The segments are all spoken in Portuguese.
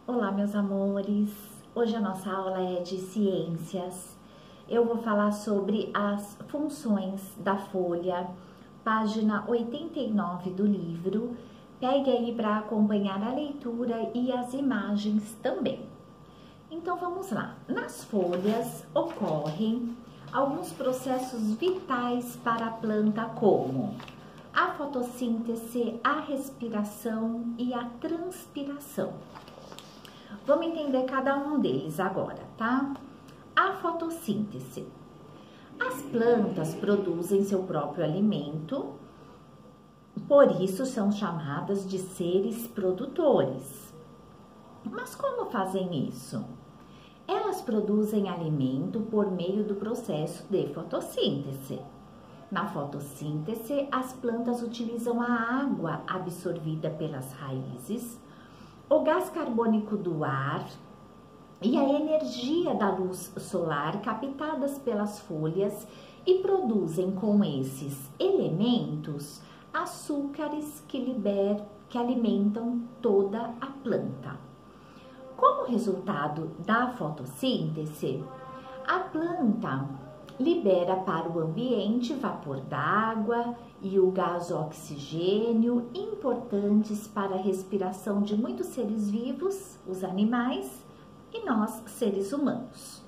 Olá, meus amores! Hoje a nossa aula é de ciências. Eu vou falar sobre as funções da folha, página 89 do livro. Pegue aí para acompanhar a leitura e as imagens também. Então vamos lá. Nas folhas ocorrem alguns processos vitais para a planta, como a fotossíntese, a respiração e a transpiração. Vamos entender cada um deles agora, tá? A fotossíntese. As plantas produzem seu próprio alimento, por isso são chamadas de seres produtores. Mas como fazem isso? Elas produzem alimento por meio do processo de fotossíntese. Na fotossíntese, as plantas utilizam a água absorvida pelas raízes, o gás carbônico do ar e a energia da luz solar captadas pelas folhas e produzem com esses elementos açúcares que alimentam toda a planta. Como resultado da fotossíntese, a planta libera para o ambiente vapor d'água e o gás oxigênio, importantes para a respiração de muitos seres vivos, os animais e nós, seres humanos.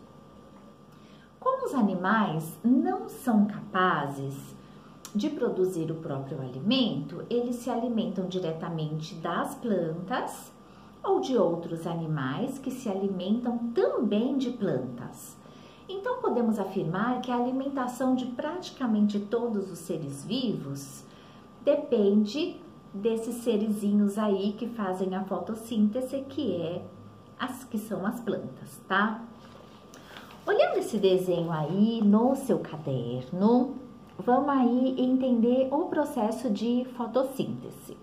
Como os animais não são capazes de produzir o próprio alimento, eles se alimentam diretamente das plantas ou de outros animais que se alimentam também de plantas. Então, podemos afirmar que a alimentação de praticamente todos os seres vivos depende desses serizinhos aí que fazem a fotossíntese, que são as plantas, tá? Olhando esse desenho aí no seu caderno, vamos aí entender o processo de fotossíntese.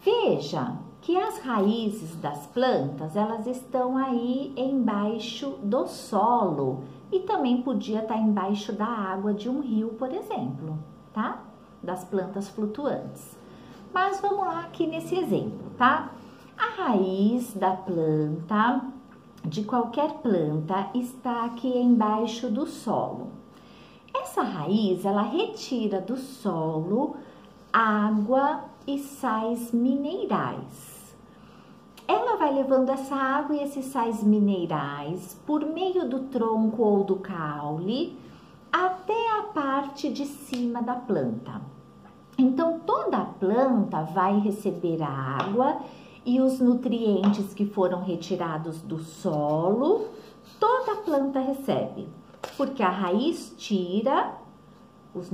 Veja que as raízes das plantas, elas estão aí embaixo do solo e também podia estar embaixo da água de um rio, por exemplo, tá? Das plantas flutuantes. Mas vamos lá aqui nesse exemplo, tá? A raiz da planta, de qualquer planta, está aqui embaixo do solo. Essa raiz, ela retira do solo água e sais minerais. Ela vai levando essa água e esses sais minerais por meio do tronco ou do caule até a parte de cima da planta. Então, toda a planta vai receber a água e os nutrientes que foram retirados do solo, toda a planta recebe, porque a raiz tira os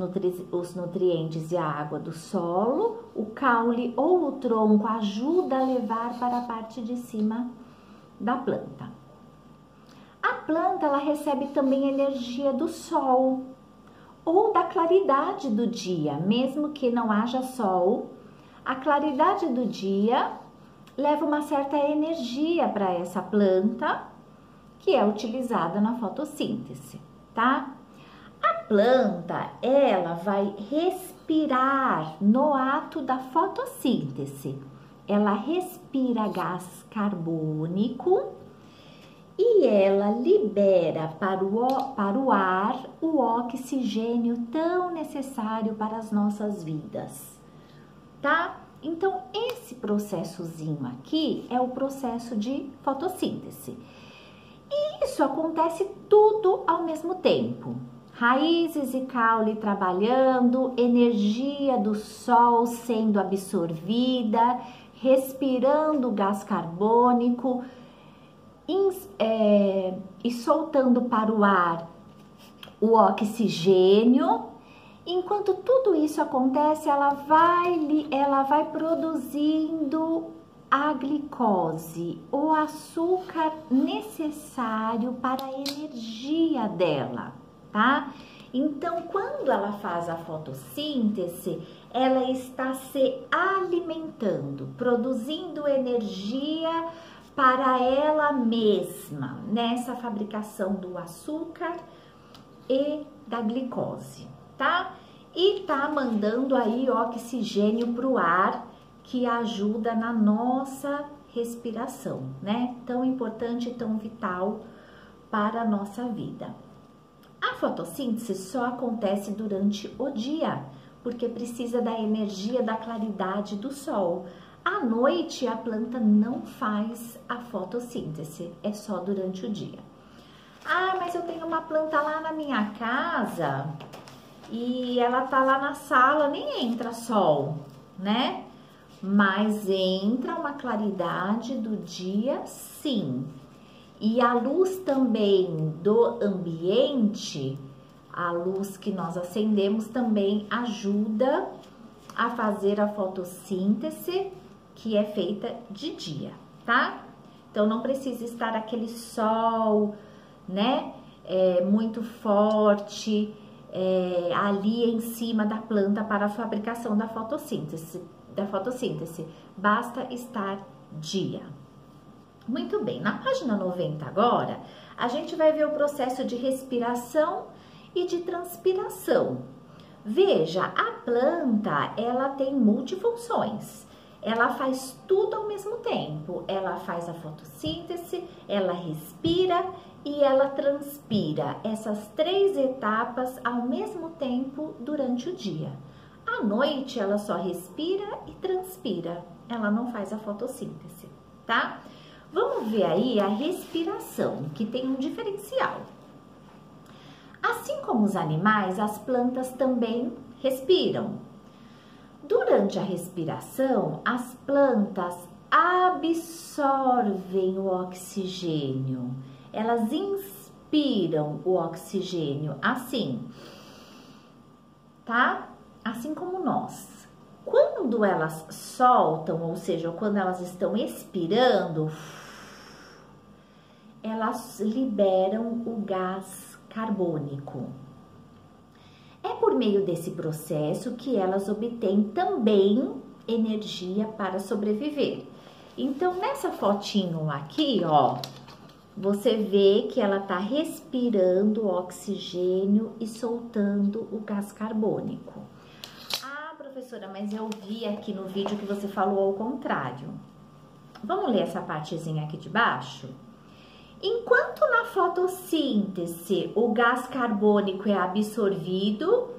nutrientes e a água do solo, o caule ou o tronco ajuda a levar para a parte de cima da planta. A planta, ela recebe também energia do sol ou da claridade do dia, mesmo que não haja sol, a claridade do dia leva uma certa energia para essa planta que é utilizada na fotossíntese, tá? A planta, ela vai respirar no ato da fotossíntese. Ela respira gás carbônico e ela libera para o ar o oxigênio tão necessário para as nossas vidas, tá? Então, esse processozinho aqui é o processo de fotossíntese. E isso acontece tudo ao mesmo tempo. Raízes e caule trabalhando, energia do sol sendo absorvida, respirando gás carbônico e soltando para o ar o oxigênio. Enquanto tudo isso acontece, ela vai produzindo a glicose, o açúcar necessário para a energia dela, tá? Então, quando ela faz a fotossíntese, ela está se alimentando, produzindo energia para ela mesma, nessa fabricação do açúcar e da glicose, tá? E tá mandando aí oxigênio para o ar, que ajuda na nossa respiração, né? Tão importante e tão vital para a nossa vida. A fotossíntese só acontece durante o dia, porque precisa da energia, da claridade do sol. À noite, a planta não faz a fotossíntese, é só durante o dia. Ah, mas eu tenho uma planta lá na minha casa e ela tá lá na sala, nem entra sol, né? Mas entra uma claridade do dia, sim. E a luz também do ambiente, a luz que nós acendemos também ajuda a fazer a fotossíntese, que é feita de dia, tá? Então não precisa estar aquele sol, né, muito forte ali em cima da planta para a fabricação da fotossíntese. Basta estar dia. Muito bem, na página 90 agora, a gente vai ver o processo de respiração e de transpiração. Veja, a planta, ela tem multifunções. Ela faz tudo ao mesmo tempo. Ela faz a fotossíntese, ela respira e ela transpira. Essas 3 etapas ao mesmo tempo durante o dia. À noite, ela só respira e transpira. Ela não faz a fotossíntese, tá? Vamos ver aí a respiração, que tem um diferencial. Assim como os animais, as plantas também respiram. Durante a respiração, as plantas absorvem o oxigênio. Elas inspiram o oxigênio, assim, tá? Assim como nós. Quando elas soltam, ou seja, quando elas estão expirando, elas liberam o gás carbônico. É por meio desse processo que elas obtêm também energia para sobreviver. Então, nessa fotinho aqui, ó, você vê que ela tá respirando oxigênio e soltando o gás carbônico. Ah, professora, mas eu vi aqui no vídeo que você falou ao contrário. Vamos ler essa partezinha aqui de baixo? Enquanto na fotossíntese o gás carbônico é absorvido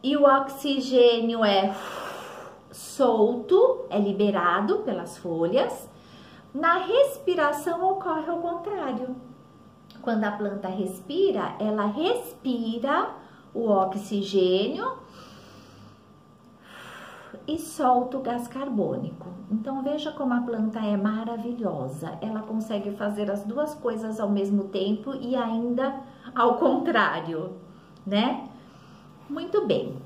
e o oxigênio é solto, é liberado pelas folhas, na respiração ocorre o contrário. Quando a planta respira, ela respira o oxigênio e solta o gás carbônico. Então, veja como a planta é maravilhosa. Ela consegue fazer as duas coisas ao mesmo tempo e ainda ao contrário, né? Muito bem.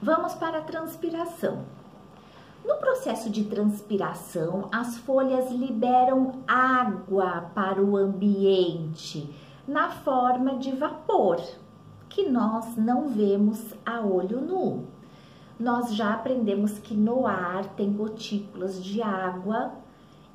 Vamos para a transpiração. No processo de transpiração, as folhas liberam água para o ambiente na forma de vapor, que nós não vemos a olho nu. Nós já aprendemos que no ar tem gotículas de água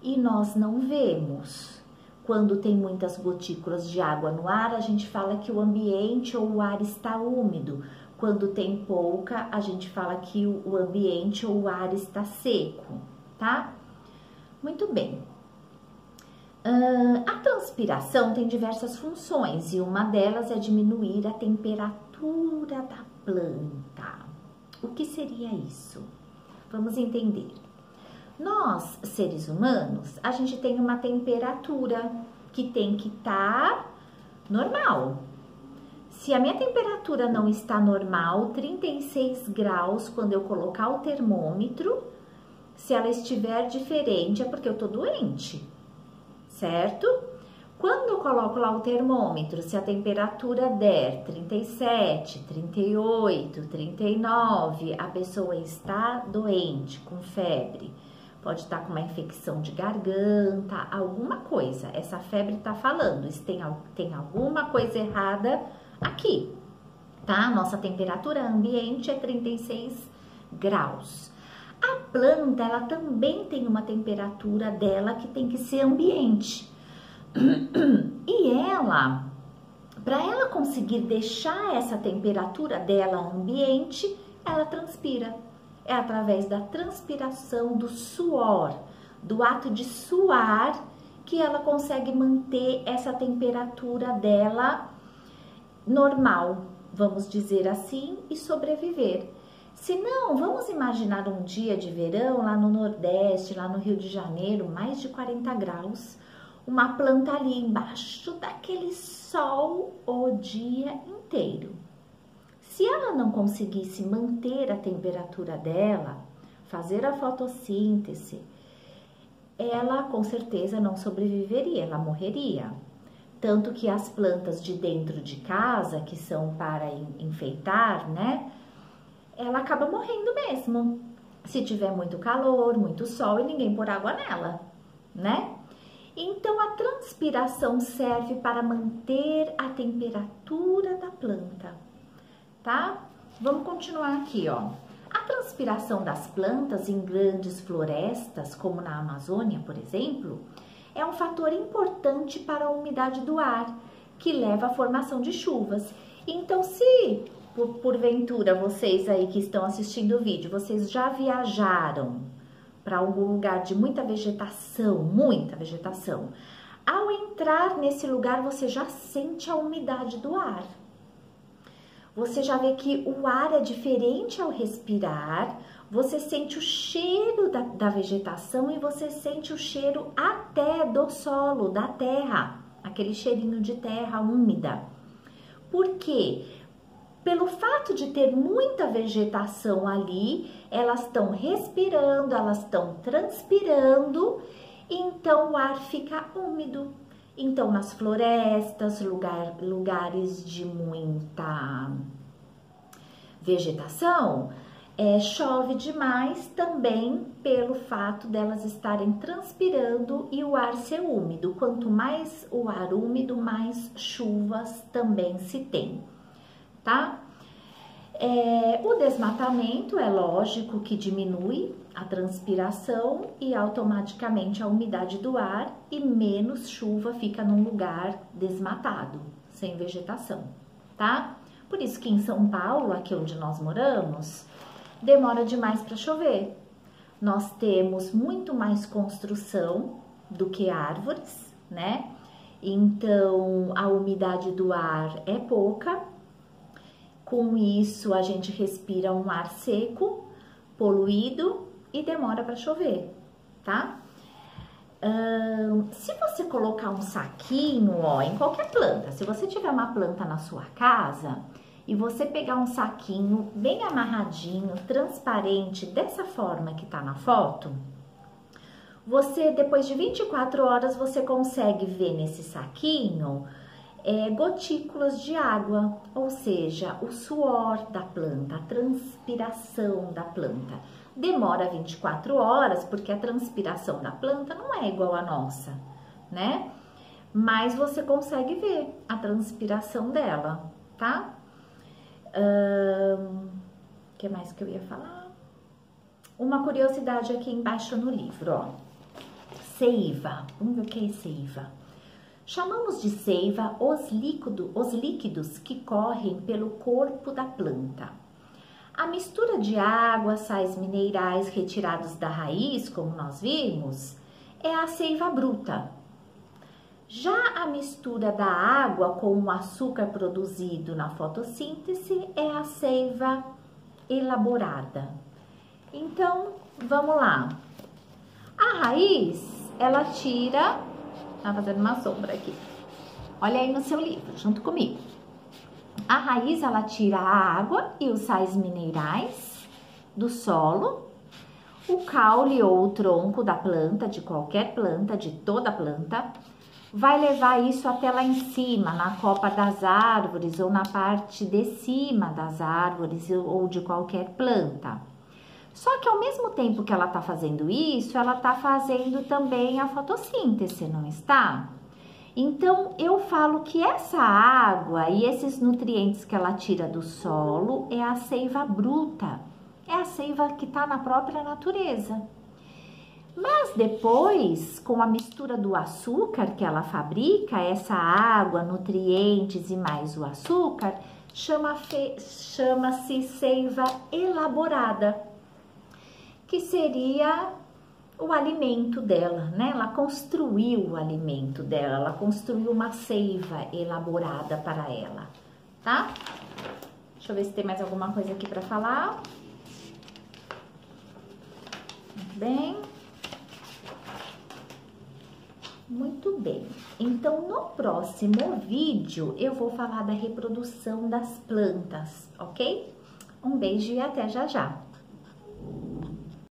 e nós não vemos. Quando tem muitas gotículas de água no ar, a gente fala que o ambiente ou o ar está úmido. Quando tem pouca, a gente fala que o ambiente ou o ar está seco, tá? Muito bem. A transpiração tem diversas funções e uma delas é diminuir a temperatura da planta. O que seria isso? Vamos entender. Nós, seres humanos, a gente tem uma temperatura que tem que estar normal. Se a minha temperatura não está normal, 36 graus, quando eu colocar o termômetro, se ela estiver diferente, é porque eu tô doente, certo? Quando eu coloco lá o termômetro, se a temperatura der 37, 38, 39, a pessoa está doente, com febre. Pode estar com uma infecção de garganta, alguma coisa. Essa febre tá falando, tem alguma coisa errada aqui, tá? Nossa temperatura ambiente é 36 graus. A planta, ela também tem uma temperatura dela que tem que ser ambiente. E ela, para ela conseguir deixar essa temperatura dela ambiente, ela transpira. É através da transpiração do suor. do ato de suar, que ela consegue manter essa temperatura dela normal, vamos dizer assim, e sobreviver. Se não, vamos imaginar um dia de verão lá no Nordeste, lá no Rio de Janeiro, mais de 40 graus, uma planta ali embaixo daquele sol o dia inteiro. Se ela não conseguisse manter a temperatura dela, fazer a fotossíntese, ela com certeza não sobreviveria, ela morreria. Tanto que as plantas de dentro de casa, que são para enfeitar, né? Ela acaba morrendo mesmo. Se tiver muito calor, muito sol e ninguém pôr água nela, né? Então, a transpiração serve para manter a temperatura da planta, tá? Vamos continuar aqui, ó. A transpiração das plantas em grandes florestas, como na Amazônia, por exemplo, é um fator importante para a umidade do ar, que leva à formação de chuvas. Então, se porventura vocês aí que estão assistindo o vídeo, vocês já viajaram para algum lugar de muita vegetação, ao entrar nesse lugar você já sente a umidade do ar. Você já vê que o ar é diferente ao respirar, você sente o cheiro da vegetação e você sente o cheiro até do solo, da terra, aquele cheirinho de terra úmida. Por quê? Pelo fato de ter muita vegetação ali, elas estão respirando, elas estão transpirando, então o ar fica úmido. Então, nas florestas, lugares de muita vegetação, chove demais também pelo fato delas estarem transpirando e o ar ser úmido. Quanto mais o ar úmido, mais chuvas também se tem, tá? O desmatamento é lógico que diminui a transpiração e automaticamente a umidade do ar e menos chuva fica num lugar desmatado, sem vegetação, tá? Por isso que em São Paulo, aqui onde nós moramos, demora demais para chover. Nós temos muito mais construção do que árvores, né? Então, a umidade do ar é pouca. Com isso, a gente respira um ar seco, poluído e demora para chover, tá? Se você colocar um saquinho, ó, em qualquer planta, se você tiver uma planta na sua casa e você pegar um saquinho bem amarradinho, transparente, dessa forma que tá na foto, você, depois de 24 horas, você consegue ver nesse saquinho gotículas de água, ou seja, o suor da planta, a transpiração da planta. Demora 24 horas, porque a transpiração da planta não é igual à nossa, né? Mas você consegue ver a transpiração dela, tá? O que mais que eu ia falar? Uma curiosidade aqui embaixo no livro, ó. Seiva. Vamos ver o que é seiva. Chamamos de seiva os líquidos que correm pelo corpo da planta. A mistura de água, sais minerais retirados da raiz, como nós vimos, é a seiva bruta. Já a mistura da água com o açúcar produzido na fotossíntese é a seiva elaborada. Então, vamos lá. A raiz, ela tira... Tá fazendo uma sombra aqui. Olha aí no seu livro, junto comigo. A raiz, ela tira a água e os sais minerais do solo, o caule ou o tronco da planta, de qualquer planta, de toda planta, vai levar isso até lá em cima, na copa das árvores ou na parte de cima das árvores ou de qualquer planta. Só que ao mesmo tempo que ela tá fazendo isso, ela tá fazendo também a fotossíntese, não está? Então, eu falo que essa água e esses nutrientes que ela tira do solo é a seiva bruta, é a seiva que tá na própria natureza. Mas depois, com a mistura do açúcar que ela fabrica, essa água, nutrientes e mais o açúcar, chama-se seiva elaborada, que seria o alimento dela, né? Ela construiu o alimento dela, ela construiu uma seiva elaborada para ela, tá? Deixa eu ver se tem mais alguma coisa aqui para falar. Muito bem. Muito bem. Então, no próximo vídeo, eu vou falar da reprodução das plantas, ok? Um beijo e até já já.